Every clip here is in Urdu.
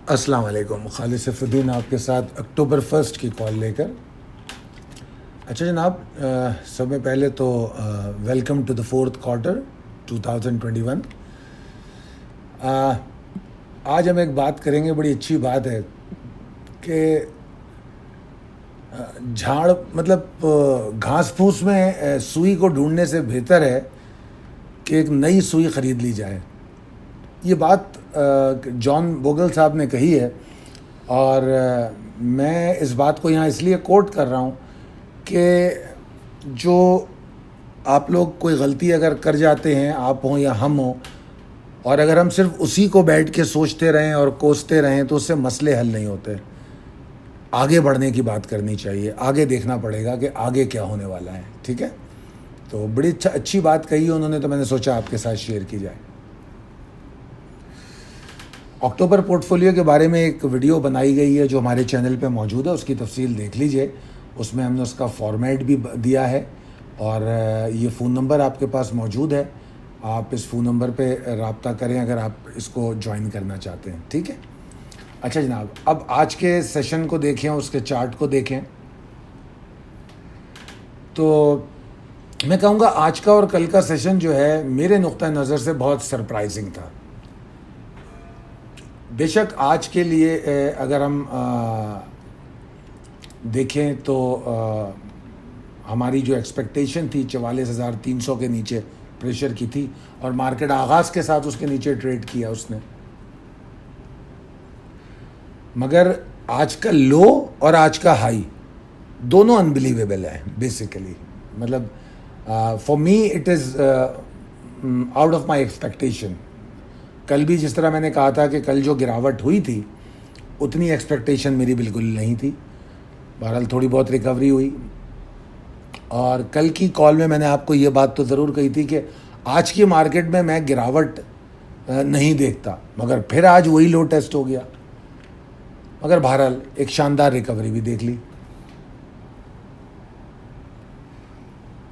السلام علیکم. خالد سیف الدین آپ کے ساتھ اکتوبر 1 کی کال لے کر. اچھا جناب, سب میں پہلے تو welcome to the 4th quarter 2021. آج ہم ایک بات کریں گے, بڑی اچھی بات ہے کہ جھاڑ مطلب گھاس پھوس میں سوئی کو ڈھونڈنے سے بہتر ہے کہ ایک نئی سوئی خرید لی جائے. یہ بات جان بوگل صاحب نے کہی ہے, اور میں اس بات کو یہاں اس لیے کوٹ کر رہا ہوں کہ جو آپ لوگ کوئی غلطی اگر کر جاتے ہیں, آپ ہوں یا ہم ہوں, اور اگر ہم صرف اسی کو بیٹھ کے سوچتے رہیں اور کوستے رہیں تو اس سے مسئلے حل نہیں ہوتے. آگے بڑھنے کی بات کرنی چاہیے, آگے دیکھنا پڑے گا کہ آگے کیا ہونے والا ہے. ٹھیک ہے, تو بڑی اچھی بات کہی انہوں نے, تو میں نے سوچا آپ کے ساتھ شیئر کی جائے. اکتوبر پورٹ فولیو کے بارے میں ایک ویڈیو بنائی گئی ہے جو ہمارے چینل پہ موجود ہے, اس کی تفصیل دیکھ لیجئے. اس میں ہم نے اس کا فارمیٹ بھی دیا ہے, اور یہ فون نمبر آپ کے پاس موجود ہے. آپ اس فون نمبر پہ رابطہ کریں اگر آپ اس کو جوائن کرنا چاہتے ہیں. ٹھیک ہے. اچھا جناب, اب آج کے سیشن کو دیکھیں, اس کے چارٹ کو دیکھیں, تو میں کہوں گا آج کا اور کل کا سیشن جو ہے میرے نقطہ نظر سے بہت سرپرائزنگ تھا. بے شک آج کے لیے اگر ہم دیکھیں تو ہماری جو ایکسپیکٹیشن تھی 44,300 کے نیچے پریشر کی تھی, اور مارکیٹ آغاز کے ساتھ اس کے نیچے ٹریڈ کیا اس نے. مگر آج کا لو اور آج کا ہائی دونوں انبلیویبل ہے بیسیکلی. مطلب for me it is out of my expectation. کل بھی جس طرح میں نے کہا تھا کہ کل جو گراوٹ ہوئی تھی اتنی ایکسپیکٹیشن میری بالکل نہیں تھی. بہرحال تھوڑی بہت ریکوری ہوئی, اور کل کی کال میں نے آپ کو یہ بات تو ضرور کہی تھی کہ آج کی مارکیٹ میں گراوٹ نہیں دیکھتا, مگر پھر آج وہی لو ٹیسٹ ہو گیا. مگر بہرحال ایک شاندار ریکوری بھی دیکھ لی.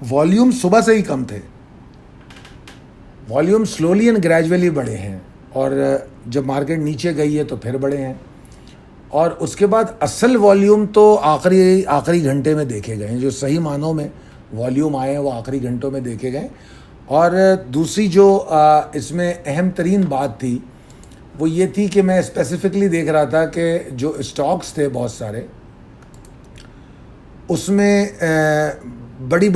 والیوم صبح سے ہی کم تھے, والیوم سلولی اینڈ گریجولی بڑھے ہیں, اور جب مارکیٹ نیچے گئی ہے تو پھر بڑھے ہیں, اور اس کے بعد اصل والیوم تو آخری گھنٹے میں دیکھے گئے ہیں. جو صحیح معنوں میں والیوم آئے ہیں وہ آخری گھنٹوں میں دیکھے گئے. اور دوسری جو اس میں اہم ترین بات تھی وہ یہ تھی کہ میں اسپیسیفکلی دیکھ رہا تھا کہ جو اسٹاکس تھے بہت سارے, اس میں بڑی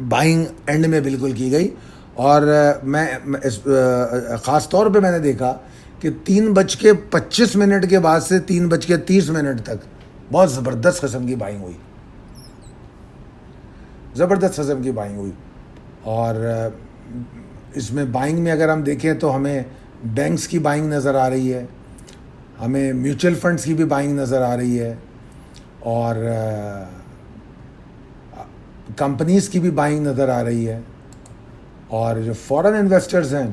بائنگ اینڈ میں بالکل کی گئی. اور میں خاص طور پہ میں نے دیکھا کہ 3:25 کے بعد سے 3:30 تک بہت زبردست قسم کی بائنگ ہوئی, زبردست قسم کی بائنگ ہوئی. اور اس میں بائنگ میں اگر ہم دیکھیں تو ہمیں بینکس کی بائنگ نظر آ رہی ہے, ہمیں میوچل فنڈز کی بھی بائنگ نظر آ رہی ہے, اور کمپنیز کی بھی بائنگ نظر آ رہی ہے. اور جو فورن انویسٹرز ہیں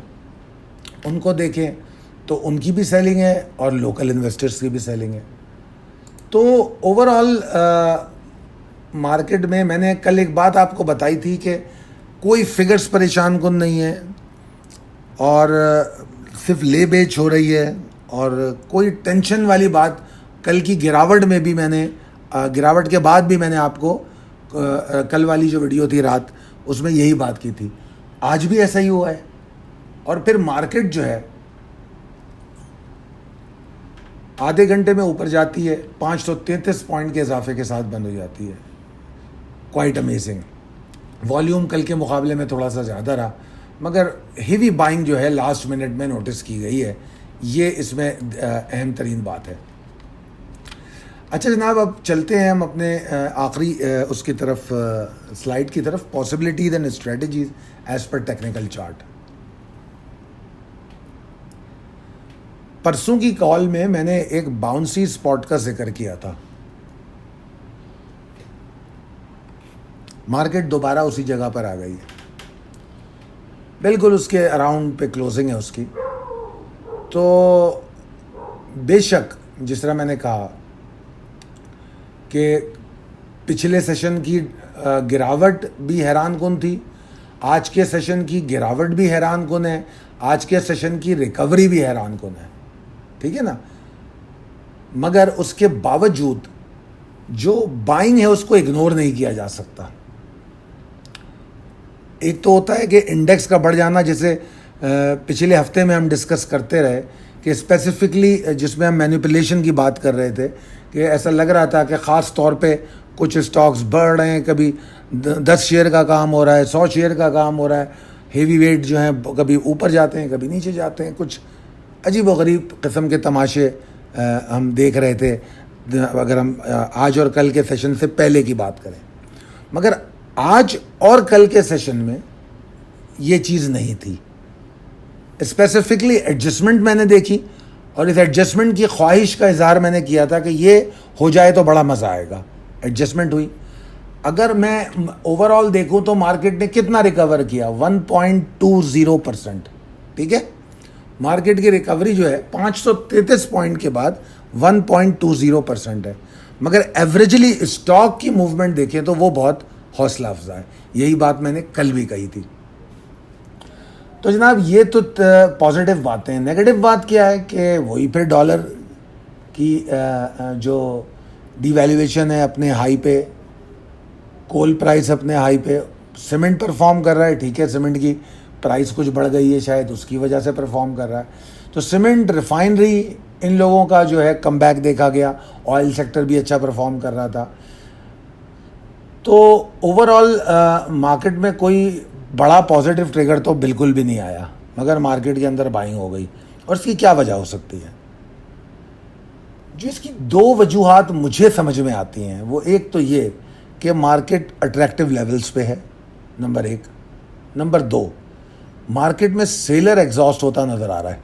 ان کو دیکھیں تو ان کی بھی سیلنگ ہے, اور لوکل انویسٹرز کی بھی سیلنگ ہے. تو اوور آل مارکیٹ میں نے کل ایک بات آپ کو بتائی تھی کہ کوئی فگرز پریشان کن نہیں ہے, اور صرف لے بیچ ہو رہی ہے, اور کوئی ٹینشن والی بات کل کی گراوٹ میں بھی گراوٹ کے بعد بھی میں نے آپ کو کل والی جو ویڈیو تھی رات, اس میں یہی بات کی تھی. آج بھی ایسا ہی ہوا ہے, اور پھر مارکیٹ جو ہے آدھے گھنٹے میں اوپر جاتی ہے, 533 پوائنٹ کے اضافے کے ساتھ بند ہو جاتی ہے. Quite amazing. والیوم کل کے مقابلے میں تھوڑا سا زیادہ رہا, مگر ہیوی بائنگ جو ہے لاسٹ منٹ میں نوٹس کی گئی ہے, یہ اس میں اہم ترین بات ہے. اچھا جناب, اب چلتے ہیں ہم اپنے آخری اس کی طرف, سلائیڈ کی طرف, possibilities and strategies as per technical chart. پرسوں کی کال میں نے ایک باؤنسی اسپاٹ کا ذکر کیا تھا. مارکیٹ دوبارہ اسی جگہ پر آ گئی ہے, بالکل اس کے اراؤنڈ پہ کلوزنگ ہے اس کی. تو بے شک جس طرح میں نے کہا کہ پچھلے سیشن کی گراوٹ بھی حیران کن تھی, آج کے سیشن کی گراوٹ بھی حیران کن ہے, آج کے سیشن کی ریکوری بھی حیران کن ہے. ٹھیک ہے نا. مگر اس کے باوجود جو بائنگ ہے اس کو اگنور نہیں کیا جا سکتا. ایک تو ہوتا ہے کہ انڈیکس کا بڑھ جانا, جیسے پچھلے ہفتے میں ہم ڈسکس کرتے رہے کہ اسپیسیفکلی جس میں ہم مینیپولیشن کی بات کر رہے تھے کہ ایسا لگ رہا تھا کہ خاص طور پہ کچھ اسٹاکس بڑھ رہے ہیں, کبھی 10 شیئر کا کام ہو رہا ہے, 100 شیئر کا کام ہو رہا ہے, ہیوی ویٹ جو ہیں کبھی اوپر جاتے ہیں کبھی نیچے جاتے ہیں, کچھ عجیب و غریب قسم کے تماشے ہم دیکھ رہے تھے اگر ہم آج اور کل کے سیشن سے پہلے کی بات کریں. مگر آج اور کل کے سیشن میں یہ چیز نہیں تھی. اسپیسیفکلی ایڈجسٹمنٹ میں نے دیکھی اور اس ایڈجسٹمنٹ کی خواہش کا اظہار میں نے کیا تھا کہ یہ ہو جائے تو بڑا مزہ آئے گا. ایڈجسٹمنٹ ہوئی. اگر میں اوور آل دیکھوں تو مارکیٹ نے کتنا ریکور کیا, 1.20%. ٹھیک ہے, مارکیٹ کی ریکوری جو ہے 533 پوائنٹ کے بعد 1.20% ہے. مگر ایوریجلی اسٹاک کی موومنٹ دیکھیں تو وہ بہت حوصلہ افزا ہے. یہی بات میں نے کل بھی کہی تھی. تو جناب یہ تو پازیٹیو باتیں ہیں. نیگیٹو بات کیا ہے کہ وہی پھر ڈالر کی جو ڈی ویلیویشن ہے اپنے ہائی پہ, کول پرائس اپنے ہائی پہ, سیمنٹ پرفارم کر رہا ہے. ٹھیک ہے, سیمنٹ کی پرائس کچھ بڑھ گئی ہے شاید اس کی وجہ سے پرفارم کر رہا ہے. تو سیمنٹ, ریفائنری, ان لوگوں کا جو ہے کم بیک دیکھا گیا. آئل سیکٹر بھی اچھا پرفارم کر رہا تھا. تو اوور آل مارکیٹ میں کوئی بڑا پازیٹیو ٹریگر تو بالکل بھی نہیں آیا, مگر مارکیٹ کے اندر بائنگ ہو گئی. اور اس کی کیا وجہ ہو سکتی ہے؟ جو اس کی 2 وجوہات مجھے سمجھ میں آتی ہیں وہ ایک تو یہ کہ مارکیٹ اٹریکٹیو لیولز پہ ہے, نمبر 1. نمبر 2, مارکیٹ میں سیلر ایگزاسٹ ہوتا نظر آ رہا ہے.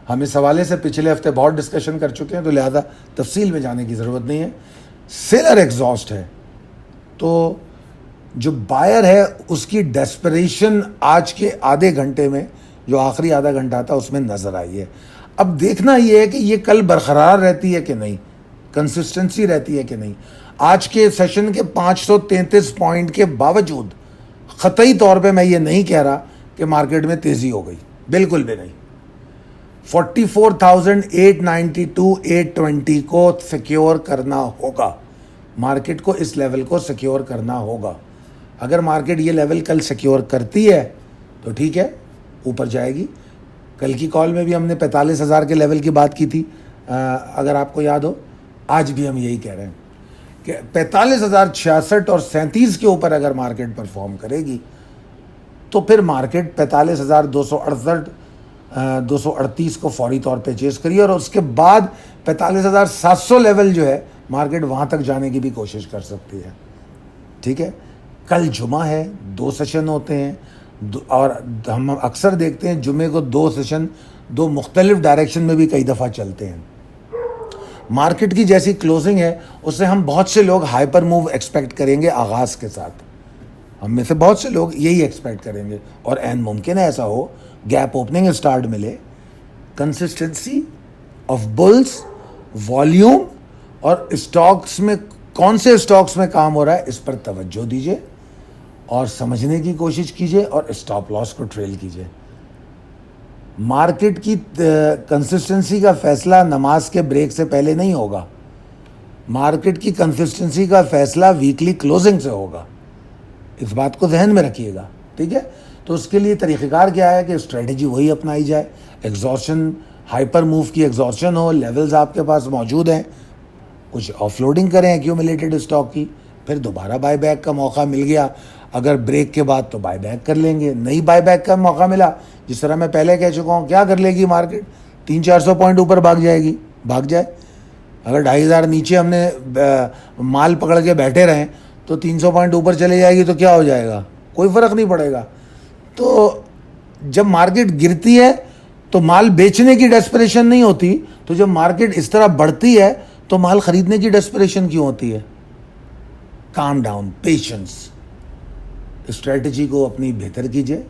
ہم اس حوالے سے پچھلے ہفتے بہت ڈسکشن کر چکے ہیں تو لہذا تفصیل میں جانے کی ضرورت نہیں ہے. سیلر ایگزاسٹ ہے تو جو بائر ہے اس کی ڈیسپریشن آج کے آدھے گھنٹے میں, جو آخری آدھا گھنٹہ تھا, اس میں نظر آئی ہے. اب دیکھنا یہ ہے کہ یہ کل برقرار رہتی ہے کہ نہیں, کنسسٹنسی رہتی ہے کہ نہیں. آج کے سیشن کے 533 پوائنٹ کے باوجود قطعی طور پہ میں یہ نہیں کہہ رہا کہ مارکیٹ میں تیزی ہو گئی, بالکل بھی نہیں. 44,892 820 کو سیکیور کرنا ہوگا, مارکیٹ کو اس لیول کو سیکیور کرنا ہوگا. اگر مارکیٹ یہ لیول کل سیکیور کرتی ہے تو ٹھیک ہے, اوپر جائے گی. کل کی کال میں بھی ہم نے 45,000 کے لیول کی بات کی تھی, اگر آپ کو یاد ہو. آج بھی ہم یہی کہہ رہے ہیں کہ 45,066 اور 37 کے اوپر اگر مارکیٹ پرفارم کرے گی تو پھر مارکیٹ 45,268 238 کو فوری طور پہ چیز کریے, اور اس کے بعد 45,700 لیول جو ہے مارکیٹ وہاں تک جانے کی بھی کوشش کر سکتی ہے. ٹھیک ہے, کل جمعہ ہے, 2 سیشن ہوتے ہیں, اور ہم اکثر دیکھتے ہیں جمعے کو 2 سیشن 2 مختلف ڈائریکشن میں بھی کئی دفعہ چلتے ہیں. مارکیٹ کی جیسی کلوزنگ ہے اس سے ہم بہت سے لوگ ہائپر موو ایکسپیکٹ کریں گے آغاز کے ساتھ. ہم میں سے بہت سے لوگ یہی ایکسپیکٹ کریں گے, اور عین ممکن ہے ایسا ہو, گیپ اوپننگ اسٹارٹ ملے. کنسسٹنسی آف بلز, والیوم, اور اسٹاکس میں کون سے اسٹاکس میں کام ہو رہا ہے اس پر توجہ دیجیے اور سمجھنے کی کوشش کیجیے اور اسٹاپ لاس کو ٹریل کیجیے. مارکیٹ کی کنسسٹنسی کا فیصلہ نماز کے بریک سے پہلے نہیں ہوگا. مارکیٹ کی کنسسٹنسی کا فیصلہ ویکلی کلوزنگ سے ہوگا. اس بات کو ذہن میں رکھیے گا. ٹھیک ہے, تو اس کے لیے طریقہ کار کیا ہے کہ اسٹریٹجی وہی اپنائی جائے. ایگزاسشن, ہائپر موو کی ایگزاسشن ہو, لیولز آپ کے پاس موجود ہیں, کچھ آف لوڈنگ کریں ایکیومولیٹڈ اسٹاک کی, پھر دوبارہ بائی بیک کا موقع مل گیا اگر بریک کے بعد تو بائی بیک کر لیں گے. نہیں بائی بیک کا موقع ملا, جس طرح میں پہلے کہہ چکا ہوں, کیا کر لے گی مارکیٹ, 300-400 پوائنٹ اوپر بھاگ جائے گی, بھاگ جائے. اگر 2,500 نیچے ہم نے مال پکڑ کے بیٹھے رہیں تو 300 پوائنٹ اوپر چلے جائے گی تو کیا ہو جائے گا, کوئی فرق نہیں پڑے گا. تو جب مارکیٹ گرتی ہے تو مال بیچنے کی ڈیسپریشن نہیں ہوتی, تو جب مارکیٹ اس طرح بڑھتی ہے تو مال خریدنے کی ڈیسپریشن کیوں ہوتی ہے؟ Calm down, patience. اسٹریٹجی کو اپنی بہتر کیجیے,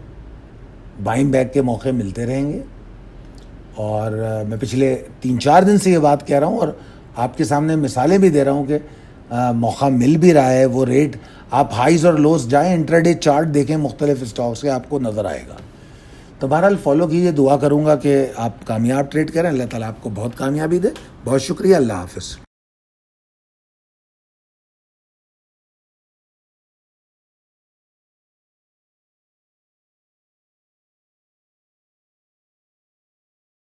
بائنگ بیک کے موقع ملتے رہیں گے. اور میں پچھلے 3-4 دن سے یہ بات کہہ رہا ہوں اور آپ کے سامنے مثالیں بھی دے رہا ہوں کہ موقع مل بھی رہا ہے. وہ ریٹ آپ ہائیز اور لوز جائیں, انٹراڈے چارٹ دیکھیں مختلف اسٹاکس کے, آپ کو نظر آئے گا. تو بہرحال فالو کیجیے, دعا کروں گا کہ آپ کامیاب ٹریڈ کریں, اللہ تعالیٰ آپ کو بہت کامیابی دے. بہت شکریہ, اللہ حافظ.